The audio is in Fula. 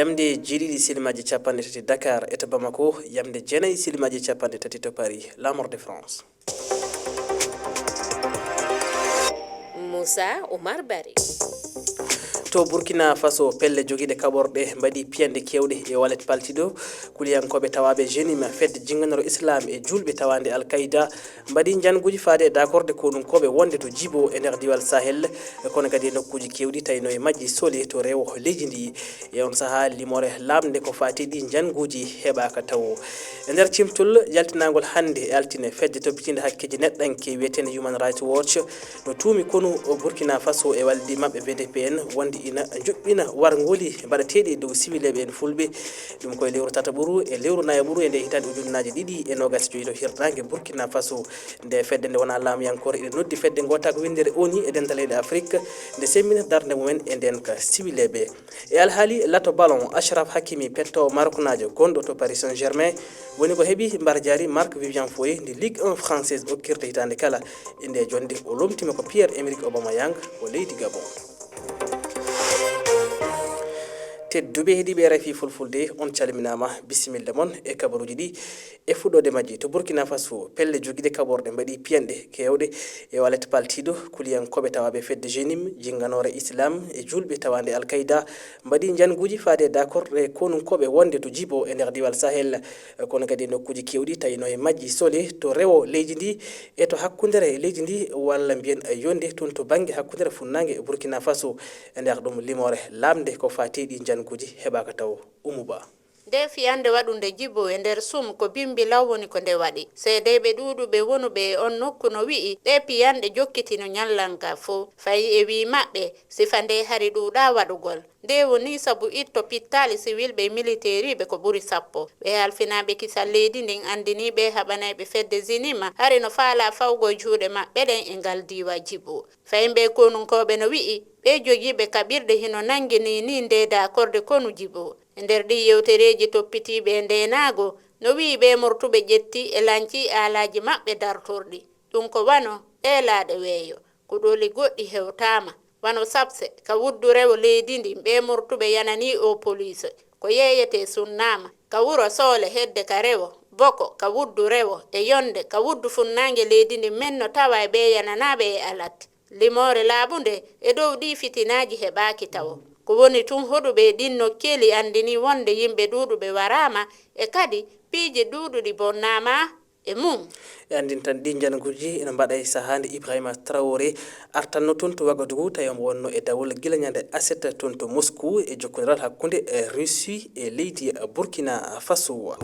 Yamde jiɗiɗi silimaji capanɗe tati Dakar et Bamako, yamde jeenayi silimaji capanɗe tati to Paris, la mort de France. Moussa Oumar Bari. To Burkina Faso pelle jogiide kaɓorɗe mbaɗi piyande kewɗe e walet paltiɗo kuliyankoɓe tawaɓe jenima fedde jinganoro islam e julɓe tawande Al-Qaïda mbaɗi janguji faade d'accord konunkoɓe wonde to Djibo e nder diwal Sahel kono kadi e nokkuji kewɗi tawino e majji soli to rewo leydi ndi e on saaha limore lamde ko fati ɗi janguji heɓaka taw e nder cimtol yaltinagol hande e altine fedde toppitinde hakkeji neɗɗanke wiyetende Human Rights Watch no tuumi konu Burkina Faso e waldi mabɓe VDPN wonde ina joɓɓina warngoli mbaɗateɗi dow civileɓe en fulɓe ɗum koye lewru tataɓuru e lewru nayaɓuru e nde hitande ujunnaje ɗiɗi e nogas joyi to hirnangue Burkina Faso nde fedde nde wona laamuyankore ene noddi fedde gota ko windere ONU e dental leyɗe Afrique nde semmina darde mumen e nden ka civileɓe e alhaali lato ballon Achraf Hakimi pettowo marokunajo gonɗo to Paris Saint-Germain woni ko heeɓi mbar jaari Marc Vivian Foé ndi Ligue 1 française okkirta hitande kala e nde jonde o lomtima ko Pierre-Emerick Aubameyang o leydi Gabon. tedduɓe heeɗiɓe RFI fulfulde on calminama bisimilla moon e kabaruji ɗi e fuɗɗode majji to Burkina Faso pelle joguiɗe kaɓorɗe mbaɗi piyanɗe kewɗe e walet paltiɗo kuliyankoɓe tawaɓe fedde jenim jinganore islam e julɓe tawande Al-Qaïda mbaɗi janguji faade d'accord e konunkoɓe wonde to Djibo e nder diwal Sahel kono kadi nokkuji kewɗi tawino e majji sole to rewo leydi ndi e to hakkudere leydi ndi walla mbiyen yonde toon to banggue hakkudere funnague e Burkina Faso e nder ɗum limore lamde ko fatiɗi janguji heɓaka taw Oumouba. nde fiyande waɗunde Djibo e nder sum ko bimbi law woni ko nde waɗi seedeɓe ɗuɗuɓe wonuɓe e on nokku no wi'i ɗe piyanɗe jokkitino ñallanka fof fayi e wi maɓɓe sifa nde hari ɗuɗa waɗugol nde woni saabu itto pittali siwilɓe militériɓe ko ɓuuri 10 ɓe halfinaɓe kisal leydi ndin andiniɓe haɓanayɓe fedde zinima hari no faala fawgo juuɗe maɓɓe ɗen e ngal diwa Djibo fayimɓe konunkoɓe no wi'i ɓe jogiiɓe kaɓirɗe hino nangini ni nde d'accord konu Djibo e nder ɗi yewtereji toppitiɓe ndenago no wi ɓe mortuɓe ƴetti e lanci alaji maɓɓe dartorɗi ɗum ko wano ɗelaɗe weeyo kuɗoli goɗɗi hewtama wano sabse ka wuddu rewo leydi ndi ɓe mortuɓe yanani o police ko yeyete sunnama ka wuro soole hedde ka rewo boko ka wuddu rewo e yonde ka wuddu funnangue leydi ndi men no tawa ɓe yananaɓe e alat limore laabunde e dow ɗi fitinaji heɓaki tawo ko woni tun hoɗuɓe ɗin nokkeli andini wonde yimɓe ɗuɗuɓe warama e kadi piiji ɗuɗuɗi bonnama e mum e andin tan ɗi janguji ene mbaɗa e sahade Ibrahima Traoré artanno toon to Wagadugu tawi omo wonno e dawol gila ñande aset toon to Moscou e jokkodiral hakkude Russie e leydi Burkina Faso.